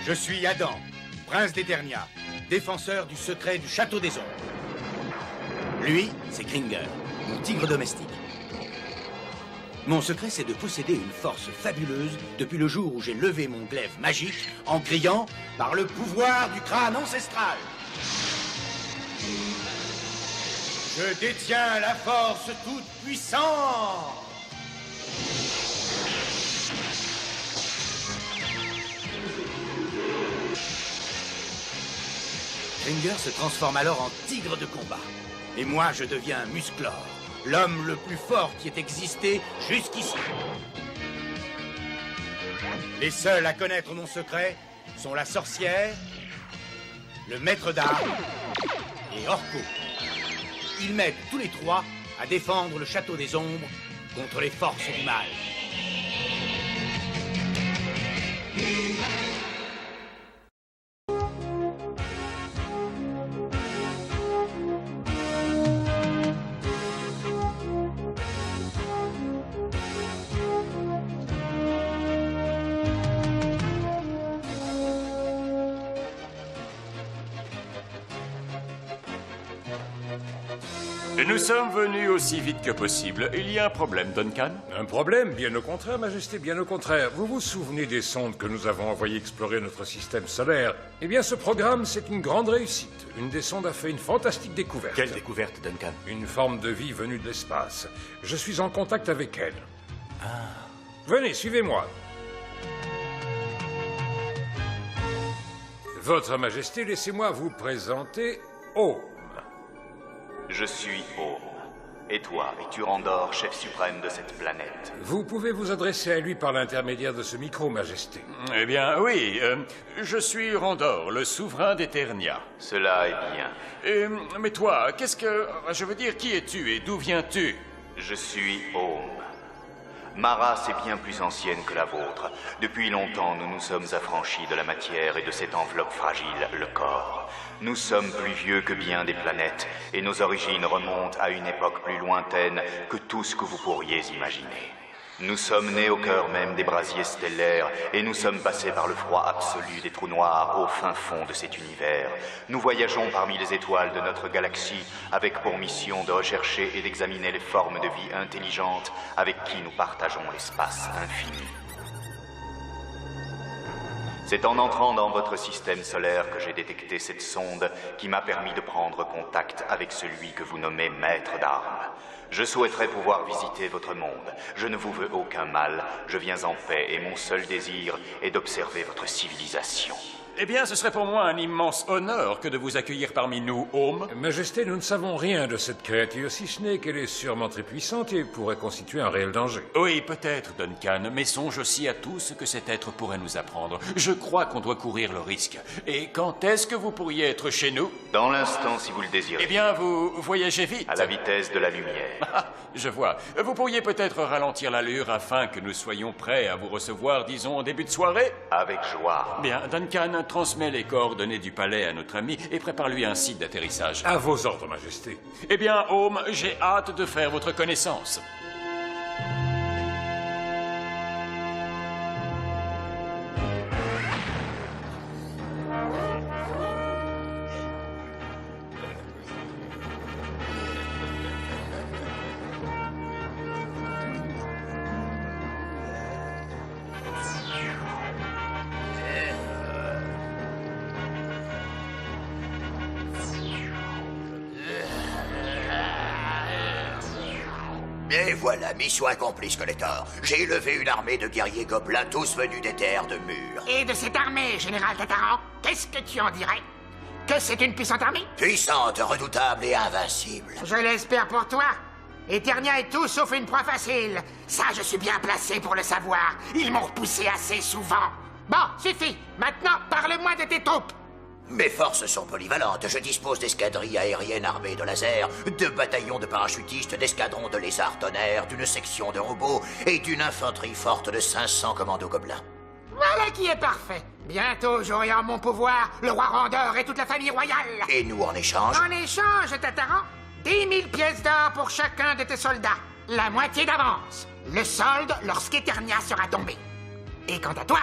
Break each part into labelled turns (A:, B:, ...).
A: Je suis Adam, prince d'Eternia, défenseur du secret du château des ombres. Lui, c'est Kringer, mon tigre domestique. Mon secret, c'est de posséder une force fabuleuse depuis le jour où j'ai levé mon glaive magique en criant « Par le pouvoir du crâne ancestral !» Je détiens la force toute puissante. Kringer se transforme alors en tigre de combat. Et moi, je deviens Musclor, l'homme le plus fort qui ait existé jusqu'ici. Les seuls à connaître mon secret sont la sorcière, le maître d'armes et Orko. Ils m'aident tous les trois à défendre le château des ombres contre les forces du mal.
B: Nous sommes venus aussi vite que possible. Il y a un problème, Duncan?
C: Un problème? Bien au contraire, Majesté, bien au contraire. Vous vous souvenez des sondes que nous avons envoyées explorer notre système solaire? Eh bien, ce programme, c'est une grande réussite. Une des sondes a fait une fantastique découverte.
B: Quelle découverte, Duncan?
C: Une forme de vie venue de l'espace. Je suis en contact avec elle. Venez, suivez-moi. Votre Majesté, laissez-moi vous présenter Home.
D: Je suis Home. Et toi, es-tu Randor, chef suprême de cette planète?
C: Vous pouvez vous adresser à lui par l'intermédiaire de ce micro, Majesté.
B: Eh bien, oui. Je suis Randor, le souverain d'Eternia.
D: Cela est bien.
B: Mais toi, qu'est-ce que... Je veux dire, qui es-tu et d'où viens-tu?
D: Je suis Home. Mara, c'est bien plus ancienne que la vôtre. Depuis longtemps, nous nous sommes affranchis de la matière et de cette enveloppe fragile, le corps. Nous sommes plus vieux que bien des planètes, et nos origines remontent à une époque plus lointaine que tout ce que vous pourriez imaginer. Nous sommes nés au cœur même des brasiers stellaires, et nous sommes passés par le froid absolu des trous noirs au fin fond de cet univers. Nous voyageons parmi les étoiles de notre galaxie, avec pour mission de rechercher et d'examiner les formes de vie intelligentes avec qui nous partageons l'espace infini. C'est en entrant dans votre système solaire que j'ai détecté cette sonde qui m'a permis de prendre contact avec celui que vous nommez maître d'armes. Je souhaiterais pouvoir visiter votre monde. Je ne vous veux aucun mal, je viens en paix et mon seul désir est d'observer votre civilisation.
B: Eh bien, ce serait pour moi un immense honneur que de vous accueillir parmi nous, Home.
C: Majesté, nous ne savons rien de cette créature, si ce n'est qu'elle est sûrement très puissante et pourrait constituer un réel danger.
B: Oui, peut-être, Duncan, mais songe aussi à tout ce que cet être pourrait nous apprendre. Je crois qu'on doit courir le risque. Et quand est-ce que vous pourriez être chez nous?
D: Dans l'instant, si vous le désirez.
B: Eh bien, vous voyagez vite.
D: À la vitesse de la lumière.
B: Ah, je vois. Vous pourriez peut-être ralentir l'allure afin que nous soyons prêts à vous recevoir, disons, au début de soirée?
D: Avec joie.
B: Bien, Duncan, transmets les coordonnées du palais à notre ami et prépare-lui un site d'atterrissage.
C: À vos ordres, Majesté.
B: Eh bien, Home, j'ai hâte de faire votre connaissance.
E: Et voilà, mission accomplie, Skeletor. J'ai élevé une armée de guerriers gobelins, tous venus des terres de Mur.
F: Et de cette armée, Général Tataran, qu'est-ce que tu en dirais? Que c'est une puissante armée?
E: Puissante, redoutable et invincible.
F: Je l'espère pour toi. Eternia est tout sauf une proie facile. Ça, je suis bien placé pour le savoir. Ils m'ont repoussé assez souvent. Bon, suffit. Maintenant, parle-moi de tes troupes.
E: Mes forces sont polyvalentes. Je dispose d'escadrilles aériennes armées de lasers, de bataillons de parachutistes, d'escadrons de lézards tonnerres, d'une section de robots et d'une infanterie forte de 500 commandos gobelins.
F: Voilà qui est parfait. Bientôt, j'aurai en mon pouvoir le roi Randor et toute la famille royale.
E: Et nous, en échange?
F: En échange, Tataran, 10 000 pièces d'or pour chacun de tes soldats. La moitié d'avance. Le solde lorsqu'Eternia sera tombée. Et quant à toi,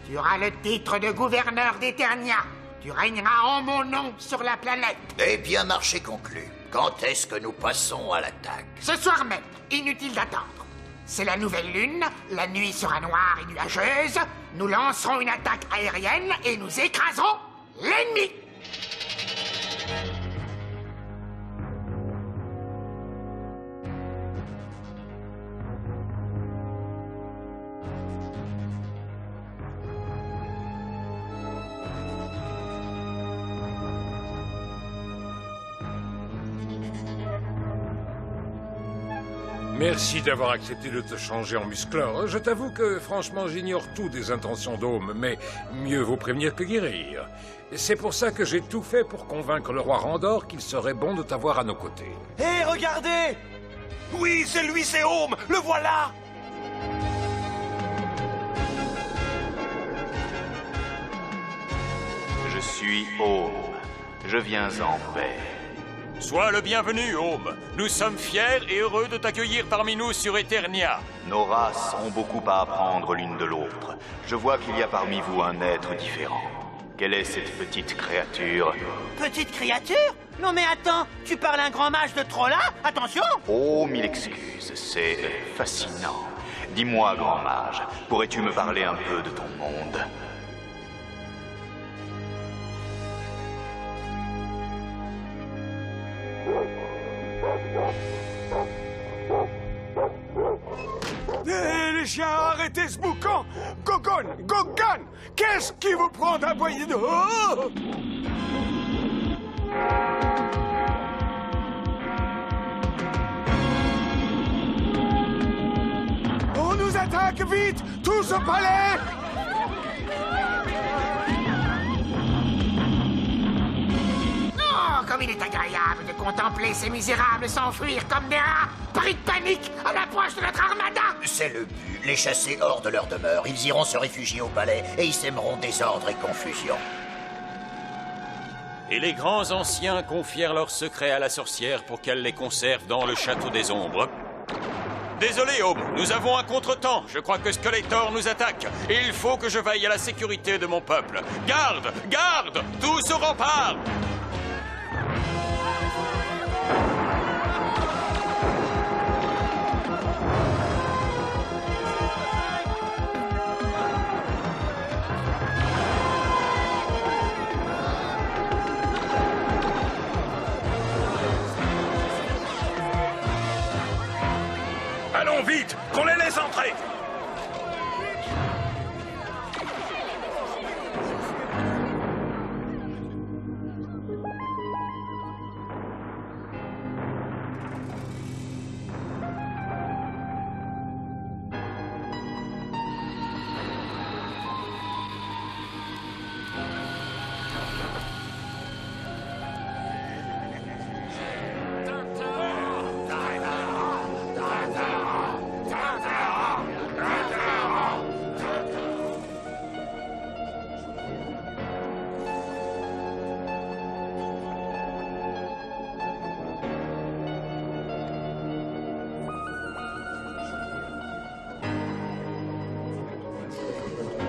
F: Tu auras le titre de gouverneur d'Eternia. Tu régneras en mon nom sur la planète.
E: Eh bien, marché conclu. Quand est-ce que nous passons à l'attaque?
F: Ce soir même, inutile d'attendre. C'est la nouvelle lune, la nuit sera noire et nuageuse. Nous lancerons une attaque aérienne et nous écraserons l'ennemi.
C: Merci d'avoir accepté de te changer en musclore. Je t'avoue que, franchement, j'ignore tout des intentions d'Home, mais mieux vaut prévenir que guérir. C'est pour ça que j'ai tout fait pour convaincre le roi Randor qu'il serait bon de t'avoir à nos côtés.
G: Hé, regardez! Oui, c'est lui, c'est Home! Le voilà!
D: Je suis Home. Je viens en paix.
B: Sois le bienvenu, Home. Nous sommes fiers et heureux de t'accueillir parmi nous sur Eternia.
D: Nos races ont beaucoup à apprendre l'une de l'autre. Je vois qu'il y a parmi vous un être différent. Quelle est cette petite créature?
G: Petite créature? Non mais attends, tu parles un grand mage de Trolla? Attention!
D: Oh, mille excuses, c'est fascinant. Dis-moi, grand mage, pourrais-tu me parler un peu de ton monde?
G: Les chiens, arrêtez ce boucan! Gogan! Qu'est-ce qui vous prend d'aboyer de... Oh! On nous attaque vite! Tous au palais!
F: Oh, comme il est agréable de contempler ces misérables s'enfuir comme des rats, pris de panique à l'approche de notre armada.
E: C'est le but, les chasser hors de leur demeure. Ils iront se réfugier au palais et ils sèmeront désordre et confusion.
B: Et les grands anciens confièrent leurs secrets à la sorcière pour qu'elle les conserve dans le château des ombres. Désolé, Home, nous avons un contretemps. Je crois que Skeletor nous attaque. Et il faut que je veille à la sécurité de mon peuple. Garde! Garde! Tous au rempart!
G: Allons vite, qu'on les laisse entrer!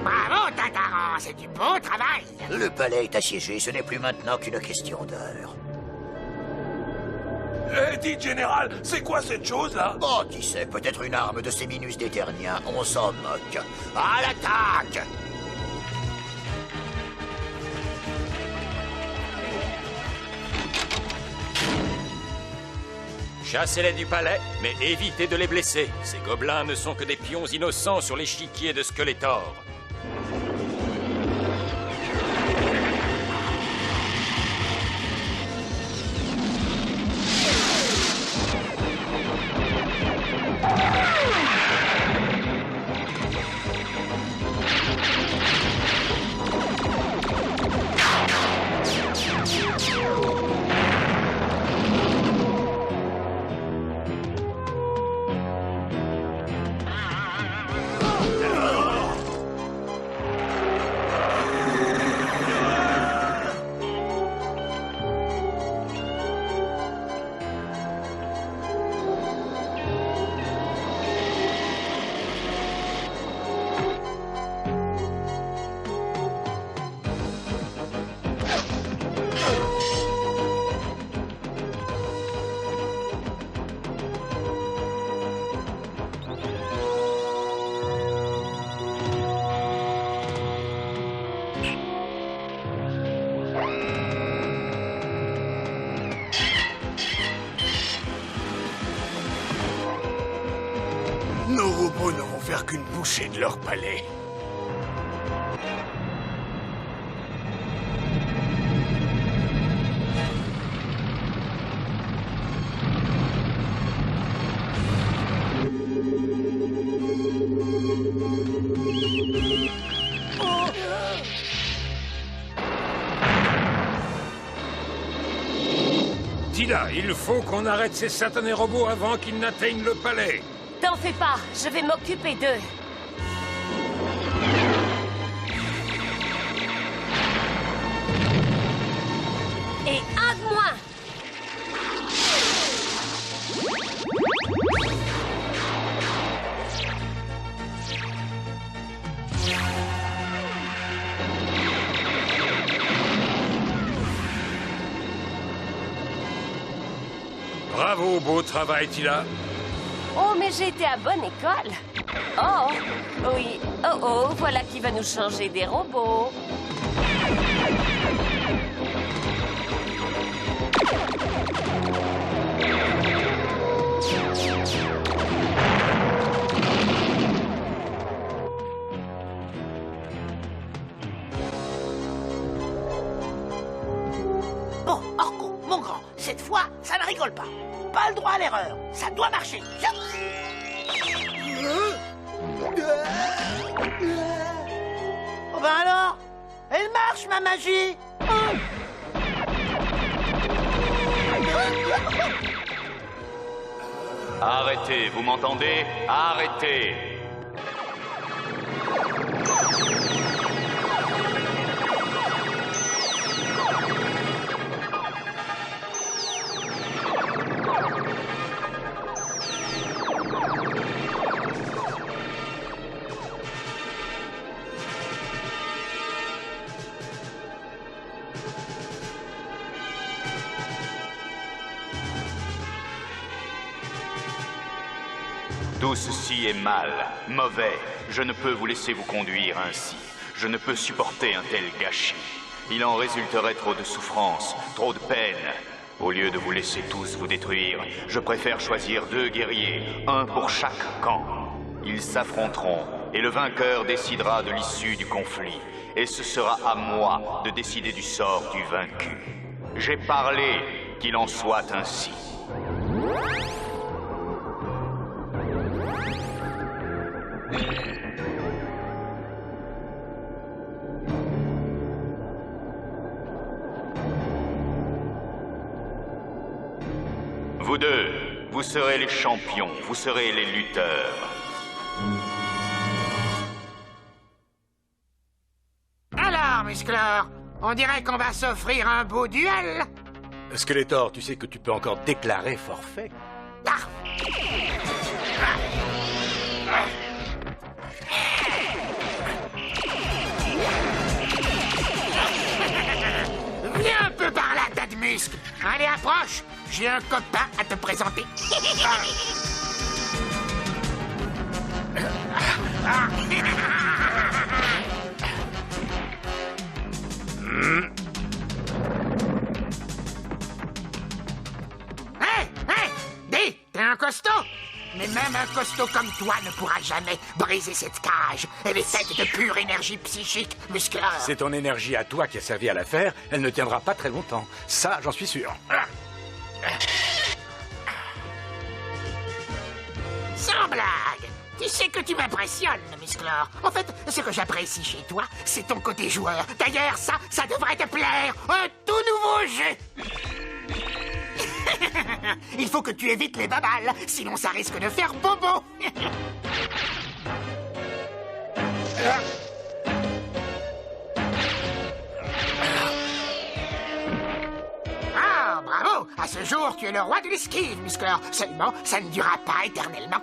F: Bravo, Tataran, c'est du beau travail.
E: Le palais est assiégé, ce n'est plus maintenant qu'une question d'heure.
G: Dites, général, c'est quoi cette chose-là?
E: Oh, qui sait, peut-être une arme de Séminus d'Eternia, on s'en moque. À l'attaque!
B: Chassez-les du palais, mais évitez de les blesser. Ces gobelins ne sont que des pions innocents sur l'échiquier de Skeletor.
G: n'auront faire qu'une bouchée de leur palais.
C: Tila, il faut qu'on arrête ces satanés robots avant qu'ils n'atteignent le palais.
H: T'en fais pas, je vais m'occuper d'eux. Et un de moins.
C: Bravo, beau travail, Tila.
H: Oh, mais j'ai été à bonne école. Oh, oui. Oh, oh, voilà qui va nous changer des robots.
F: Bon, Orko, mon grand, cette fois, ça ne rigole pas. Pas le droit à l'erreur. Ça doit marcher. Oh ben alors, elle marche, ma magie.
D: Arrêtez, vous m'entendez? Arrêtez! Tout ceci est mal, mauvais. Je ne peux vous laisser vous conduire ainsi. Je ne peux supporter un tel gâchis. Il en résulterait trop de souffrance, trop de peine. Au lieu de vous laisser tous vous détruire, je préfère choisir 2 guerriers, un pour chaque camp. Ils s'affronteront et le vainqueur décidera de l'issue du conflit. Et ce sera à moi de décider du sort du vaincu. J'ai parlé, qu'il en soit ainsi. Vous deux, vous serez les champions, vous serez les lutteurs.
F: Alors, Musclor, on dirait qu'on va s'offrir un beau duel.
A: Skeletor, tu sais que tu peux encore déclarer forfait.
F: Ah. Viens un peu par là, tas de muscles. Allez, approche. J'ai un copain à te présenter. Hé, dis, t'es un costaud. Mais même un costaud comme toi ne pourra jamais briser cette cage. Elle est faite de pure énergie psychique, Musclor.
A: C'est ton énergie à toi qui a servi à la faire. Elle ne tiendra pas très longtemps. Ça, j'en suis sûr.
F: Sans blague. Tu sais que tu m'impressionnes, Musclor. En fait, ce que j'apprécie chez toi, c'est ton côté joueur. D'ailleurs, ça devrait te plaire. Un tout nouveau jeu. Il faut que tu évites les babales, sinon ça risque de faire bobo. Ah, bravo. À ce jour, tu es le roi de l'esquive, Musclor. Seulement, ça ne durera pas éternellement.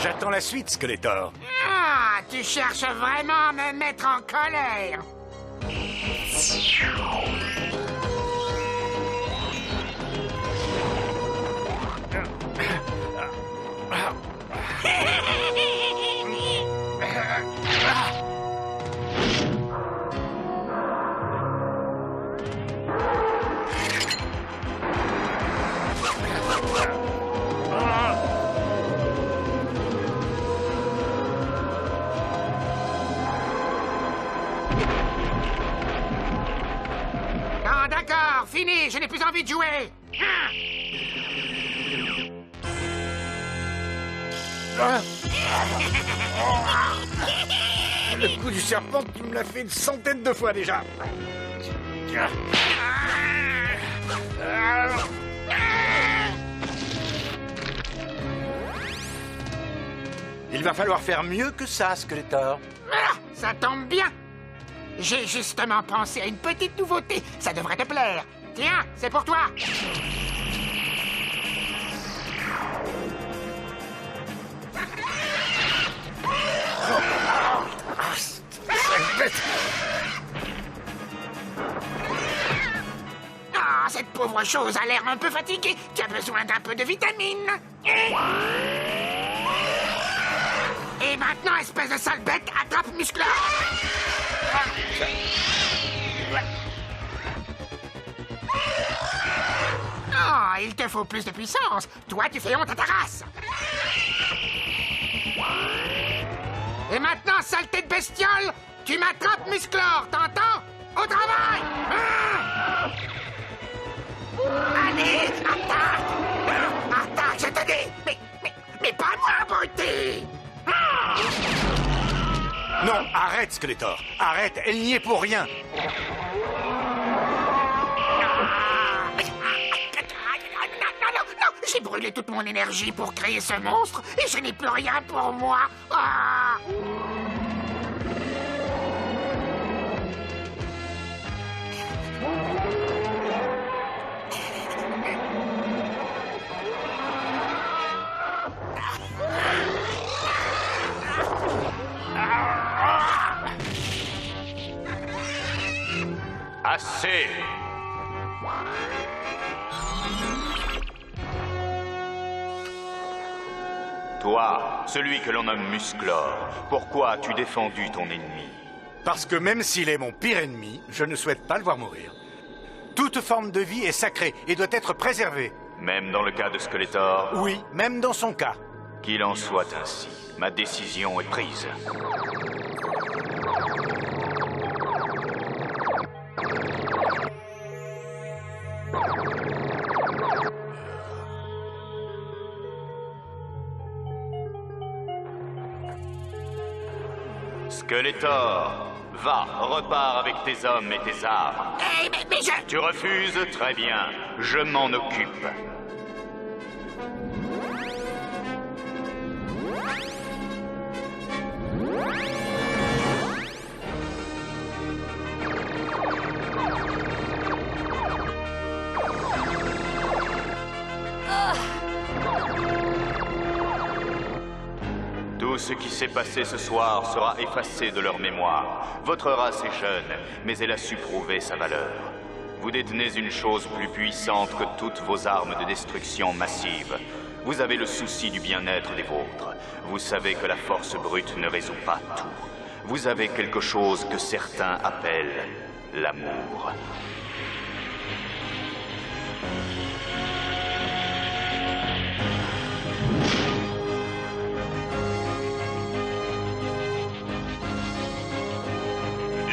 A: J'attends la suite, Skeletor.
F: Ah, tu cherches vraiment à me mettre en colère. envie de jouer.
G: Le coup du serpent, tu me l'as fait une centaine de fois déjà.
A: Il va falloir faire mieux que ça, Skeletor.
F: Ah, ça tombe bien. J'ai justement pensé à une petite nouveauté. Ça devrait te plaire. Tiens, c'est pour toi. Ah, cette pauvre chose a l'air un peu fatiguée. Tu as besoin d'un peu de vitamine. Et maintenant, espèce de sale bête, attrape Musclor. Oh, il te faut plus de puissance. Toi, tu fais honte à ta race. Et maintenant, saleté de bestiole, tu m'attrapes Musclor, t'entends? Au travail! Allez, attaque! Attaque, je te dis! Mais pas moi, beauté!
A: Non, arrête, Skeletor. Arrête, elle n'y est pour rien.
F: Non, j'ai brûlé toute mon énergie pour créer ce monstre et je n'ai plus rien pour moi. Ah.
B: Assez.
D: Toi, celui que l'on nomme Musclor, pourquoi as-tu défendu ton ennemi?
A: Parce que même s'il est mon pire ennemi, je ne souhaite pas le voir mourir. Toute forme de vie est sacrée et doit être préservée.
D: Même dans le cas de Skeletor?
A: Oui, même dans son cas.
D: Qu'il en soit ainsi. Ma décision est prise. Skeletor, va, repars avec tes hommes et tes armes.
F: Mais je...
D: Tu refuses? Très bien, je m'en occupe. Tout ce qui s'est passé ce soir sera effacé de leur mémoire. Votre race est jeune, mais elle a su prouver sa valeur. Vous détenez une chose plus puissante que toutes vos armes de destruction massive. Vous avez le souci du bien-être des vôtres. Vous savez que la force brute ne résout pas tout. Vous avez quelque chose que certains appellent l'amour.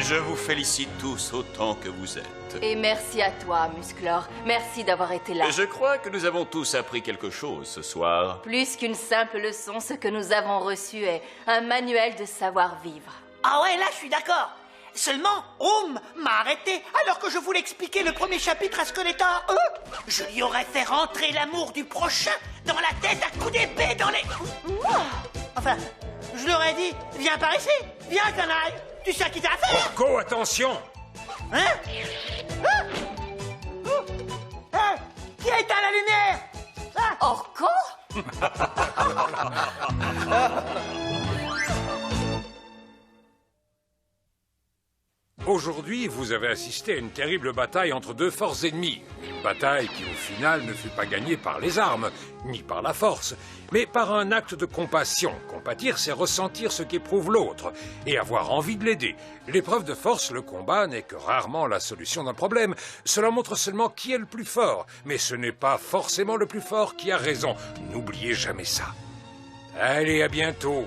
B: Je vous félicite tous autant que vous êtes.
H: Et merci à toi, Musclor. Merci d'avoir été là.
B: Je crois que nous avons tous appris quelque chose ce soir.
H: Plus qu'une simple leçon, ce que nous avons reçu est un manuel de savoir-vivre.
I: Ah ouais, là, je suis d'accord. Seulement, Oum m'a arrêté alors que je voulais expliquer le premier chapitre à Skeletor. Je lui aurais fait rentrer l'amour du prochain dans la tête à coups d'épée dans les... Enfin, je leur ai dit, viens par ici, viens, canaille. Tu sais qui t'a fait?
C: Orko, attention!
I: Hein? Qui a éteint la lumière?
H: Orko?
C: Aujourd'hui, vous avez assisté à une terrible bataille entre deux forces ennemies. Une bataille qui, au final, ne fut pas gagnée par les armes, ni par la force, mais par un acte de compassion. Compatir, c'est ressentir ce qu'éprouve l'autre et avoir envie de l'aider. L'épreuve de force, le combat, n'est que rarement la solution d'un problème. Cela montre seulement qui est le plus fort, mais ce n'est pas forcément le plus fort qui a raison. N'oubliez jamais ça. Allez, à bientôt.